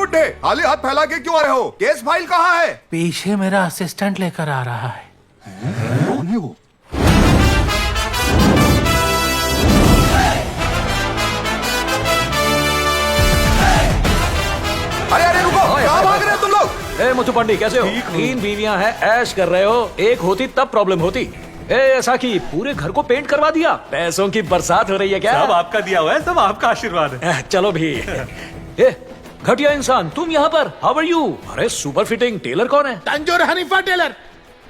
बुड्ढे, खाली हाथ फैला के क्यों आ रहे हो? केस फाइल कहाँ है? पीछे मेरा असिस्टेंट लेकर आ रहा है। कौन है वो? अरे अरे रुको, कहाँ भाग रहे हो तुम लोग? ए मुथु पंडी, कैसे हो? 3 बीवियां हैं, ऐश कर रहे हो। एक होती तब प्रॉब्लम होती। ए ऐसा कि पूरे घर को पेंट करवा दिया। पैसों की बरसात हो रही है क्या? सब आपका दिया हुआ है, सब आपका आशीर्वाद है। चलो भी। ए घटिया इंसान, तुम यहाँ पर? How are you? अरे सुपर फिटिंग। टेलर कौन है? तंजोर हनीफा टेलर।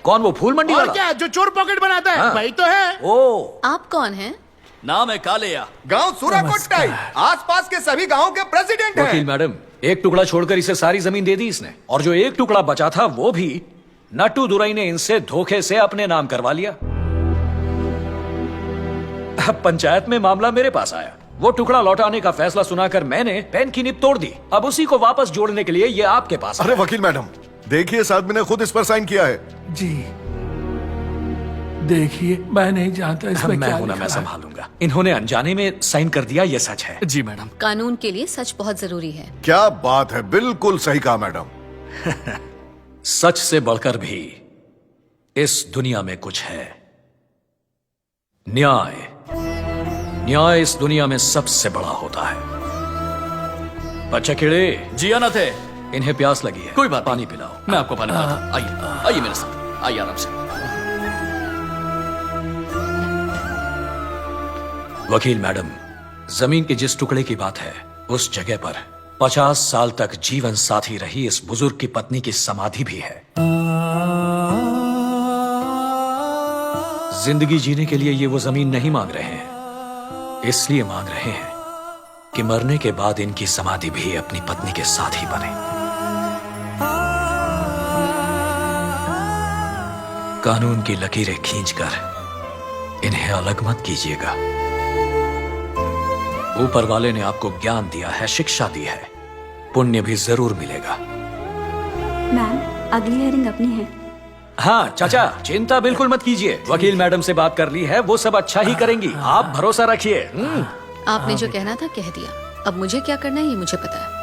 कौन, वो फूल मंडी और वाला? क्या, जो चोर पॉकेट बनाता है? हाँ। भाई तो है। ओ, आप कौन हैं? नाम है कालिया। गांव सूराकोटाई, आसपास के सभी गांवों के प्रेसिडेंट वकील हैं। मैडम, एक टुकड़ा छोड़कर इसे सारी जमीन दे दी इसने, और जो एक टुकड़ा बचा था वो भी नट्टू दुराई ने इनसे धोखे से अपने नाम करवा लिया। अब पंचायत में मामला मेरे पास आया। वो टुकड़ा लौटाने का फैसला सुनाकर मैंने पेन की निब तोड़ दी। अब उसी को वापस जोड़ने के लिए ये आपके पास अरे वकील मैडम, देखिए इस आदमी ने खुद इस पर साइन किया है। जी देखिए, मैं नहीं जानता इसमें मैं क्या हूं ना, लिखा मैं है। संभालूंगा। इन्होंने अनजाने में साइन कर दिया, ये सच है। जी मैडम। कानून के लिए सच बहुत जरूरी है। क्या बात है, बिल्कुल सही कहा मैडम। सच से बढ़कर भी इस दुनिया में कुछ है, न्याय। न्याय इस दुनिया में सबसे बड़ा होता है। बच्चे कीड़े, जी अनाथ है। इन्हें प्यास लगी है, कोई बात पानी पिलाओ। मैं आपको पानी पिलाता हूं। आइए आइए मेरे साथ, आइए आराम से। वकील मैडम, जमीन के जिस टुकड़े की बात है, उस जगह पर 50 साल तक जीवन साथी रही इस बुजुर्ग की पत्नी की समाधि भी है। जिंदगी जीने के लिए ये वो जमीन नहीं मांग रहे हैं, इसलिए मांग रहे हैं कि मरने के बाद इनकी समाधि भी अपनी पत्नी के साथ ही बने। कानून की लकीरें खींचकर इन्हें अलग मत कीजिएगा। ऊपर वाले ने आपको ज्ञान दिया है, शिक्षा दी है, पुण्य भी जरूर मिलेगा। मैम, अगली हियरिंग अपनी है। हाँ चाचा, चिंता बिल्कुल मत कीजिए। वकील मैडम से बात कर ली है, वो सब अच्छा ही करेंगी, आप भरोसा रखिए। आपने जो कहना था कह दिया। अब मुझे क्या करना है ये मुझे पता है।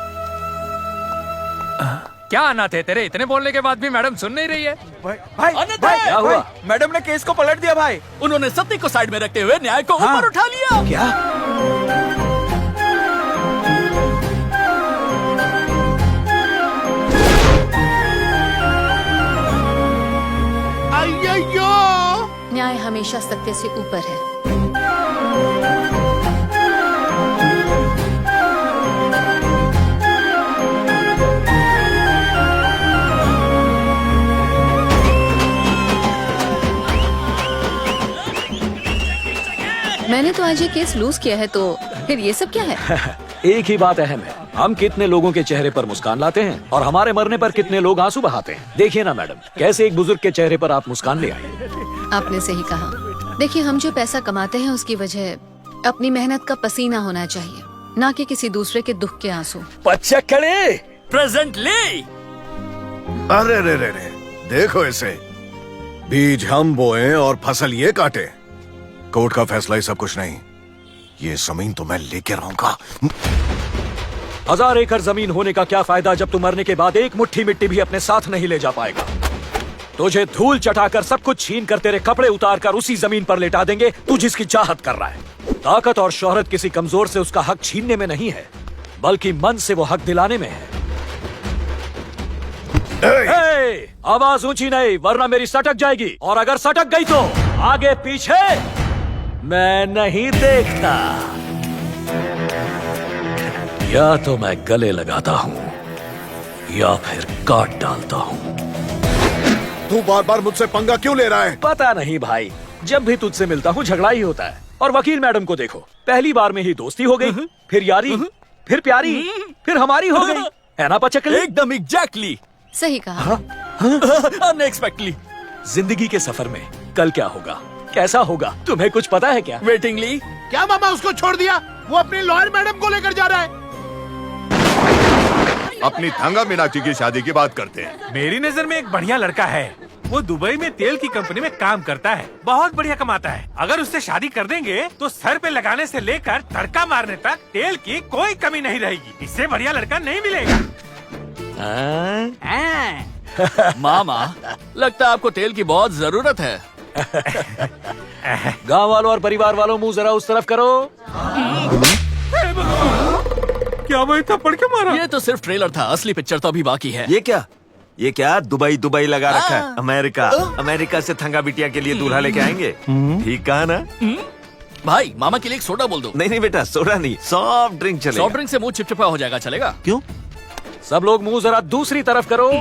क्या आना थे तेरे? इतने बोलने के बाद भी मैडम सुन नहीं रही है। भाई क्या हुआ? मैडम ने केस को पलट दिया भाई। उन्होंने सत्य को साइड में रखते हुए न्याय को ऊपर उठा लिया। क्या? अय्यो, न्याय हमेशा सत्य से ऊपर है। मैंने तो आज ये केस लूज किया है, तो फिर ये सब क्या है? एक ही बात अहम है, हम कितने लोगों के चेहरे पर मुस्कान लाते हैं और हमारे मरने पर कितने लोग आंसू बहाते हैं। देखिए ना मैडम, कैसे एक बुजुर्ग के चेहरे पर आप मुस्कान ले आए। आपने सही कहा। देखिए, हम जो पैसा कमाते हैं उसकी वजह अपनी मेहनत का पसीना होना चाहिए, ना कि किसी दूसरे के दुख के आंसू। बच्चा खड़े प्रेजेंटली। अरे रे रे रे, देखो इसे, बीज हम बोए और फसल ये काटे। कोर्ट का फैसला ही सब कुछ नहीं, ये जमीन तो मैं लेके रहूंगा। 1000 एकड़ जमीन होने का क्या फायदा जब तू मरने के बाद एक मुट्ठी मिट्टी भी अपने साथ नहीं ले जा पाएगा। तुझे धूल चटाकर सब कुछ छीन कर तेरे कपड़े उतार कर उसी जमीन पर लेटा देंगे तू जिसकी चाहत कर रहा है। ताकत और शोहरत किसी कमजोर से उसका हक छीनने में नहीं है, बल्कि मन से वो हक दिलाने में है। आवाज ऊंची नहीं, वरना मेरी सटक जाएगी, और अगर सटक गई तो आगे पीछे मैं नहीं देखता। या तो मैं गले लगाता हूँ या फिर काट डालता हूँ। तू बार बार मुझसे पंगा क्यों ले रहा है? पता नहीं भाई, जब भी तुझसे मिलता हूँ झगड़ा ही होता है। और वकील मैडम को देखो, पहली बार में ही दोस्ती हो गई, फिर यारी, फिर प्यारी, फिर हमारी हो गई, है ना पचकली? एकदम एग्जैक्टली सही कहा। अनएक्सपेक्टली। जिंदगी के सफर में कल क्या होगा, कैसा होगा, तुम्हें कुछ पता है क्या? वेटिंगली। क्या मामा उसको छोड़ दिया? वो अपनी लॉयर मैडम को लेकर जा रहा है। अपनी थंगा मीनाक्षी की शादी की बात करते हैं। मेरी नजर में एक बढ़िया लड़का है। वो दुबई में तेल की कंपनी में काम करता है, बहुत बढ़िया कमाता है। अगर उससे शादी कर देंगे तो सर पे लगाने से लेकर तड़का मारने तक तेल की कोई कमी नहीं रहेगी। इससे बढ़िया लड़का नहीं मिलेगा। मामा, लगता है आपको तेल की बहुत जरूरत है। गांव वालों और परिवार वालों, मुंह जरा उस तरफ करो। क्या भाई थप्पड़ के मारा? ये तो सिर्फ ट्रेलर था, असली पिक्चर तो अभी बाकी है। ये क्या दुबई दुबई लगा रखा है? अमेरिका से थंगा बिटिया के लिए दूल्हा लेके आएंगे। ठीक कहा ना? भाई मामा के लिए एक सोडा बोल दो। नहीं बेटा, सोडा नहीं, सॉफ्ट ड्रिंक चलेगा। सॉफ्ट ड्रिंक से मुंह चिपचिपा हो जाएगा, चलेगा? क्यों? सब लोग मुंह जरा दूसरी तरफ करो।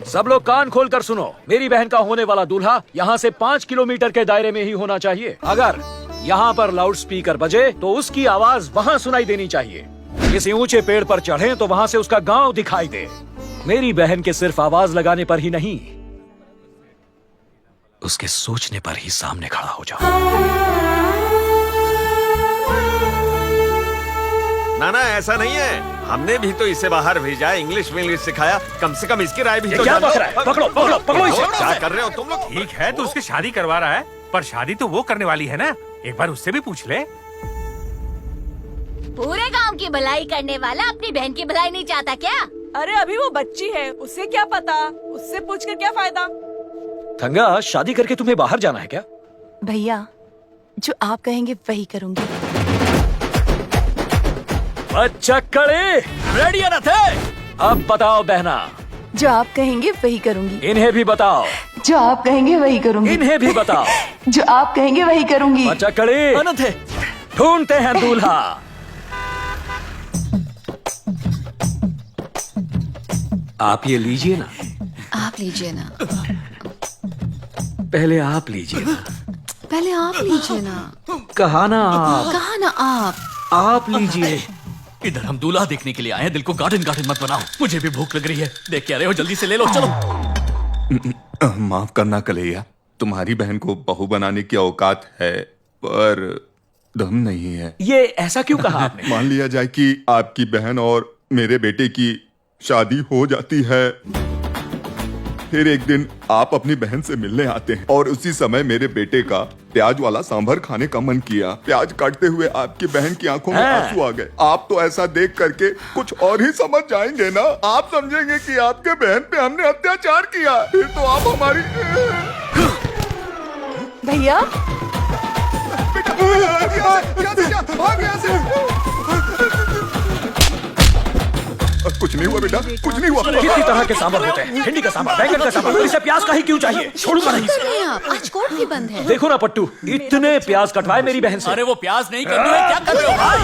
सब लोग कान खोल कर सुनो। मेरी बहन का होने वाला दूल्हा यहाँ से 5 किलोमीटर के दायरे में ही होना चाहिए। अगर यहाँ पर लाउड स्पीकर बजे तो उसकी आवाज वहाँ सुनाई देनी चाहिए। किसी ऊंचे पेड़ पर चढ़े तो वहाँ से उसका गांव दिखाई दे। मेरी बहन के सिर्फ आवाज लगाने पर ही नहीं, उसके सोचने पर ही सामने खड़ा हो जाओ। ना ऐसा नहीं है, हमने भी तो इसे बाहर भेजा, इंग्लिश सिखाया, कम से कम इसकी राय भी तो क्या जानो। बक रहा है? पकड़ो इसे। क्या कर रहे हो तुम लोग? ठीक है तो उसकी शादी करवा रहा है, पर शादी तो वो करने वाली है ना, एक बार उससे भी पूछ ले। पूरे गांव की भलाई करने वाला अपनी बहन की भलाई नहीं चाहता क्या? अरे अभी वो बच्ची है, उससे क्या पता, उससे पूछकर क्या फायदा। थंगा, शादी करके तुम्हें बाहर जाना है क्या? भैया, जो आप कहेंगे वही करूंगी। अच्छा कड़े, रेडी है ना थे? अब बताओ बहना। जो आप कहेंगे वही करूंगी। इन्हें भी बताओ। जो आप कहेंगे वही करूंगी। इन्हें भी बताओ। जो आप कहेंगे वही करूंगी। अच्छा कड़े, अनंत है। ढूंढते हैं दूल्हा। आप ये लीजिए ना। आप लीजिए ना। पहले आप लीजिए ना। पहले आप लीजिए ना। कहा ना आप। कहा ना आप लीजिए। इधर हम दूल्हा देखने के लिए आए हैं, दिल को गार्डन मत बनाओ। मुझे भी भूख लग रही है। देख क्या रहे हो, जल्दी से ले लो, चलो। माफ करना कलैया, तुम्हारी बहन को बहू बनाने की औकात है पर दम नहीं है। ये ऐसा क्यों कहा आपने? मान लिया जाए कि आपकी बहन और मेरे बेटे की शादी हो जाती है, फिर एक दिन आप अपनी बहन से मिलने आते हैं और उसी समय मेरे बेटे का प्याज वाला सांभर खाने का मन किया। प्याज काटते हुए आपकी बहन की आंखों में आंसू आ गए। आप तो ऐसा देख करके कुछ और ही समझ जाएंगे ना। आप समझेंगे कि आपके बहन पे हमने अत्याचार किया, फिर तो आप हमारी भैया कुछ नहीं हुआ बेटा, कुछ नहीं हुआ। कितनी तरह के सांभर होते हैं, भिंडी का सांभर, बैंगन का सांभर, इसे प्याज का ही क्यों चाहिए? छोड़ूंगा नहीं इसे। आप आज कोर्ट भी बंद है। देखो ना पट्टू, इतने प्याज कटवाए मेरी बहन से। अरे वो प्याज नहीं कर रहे, क्या कर रहे हो भाई?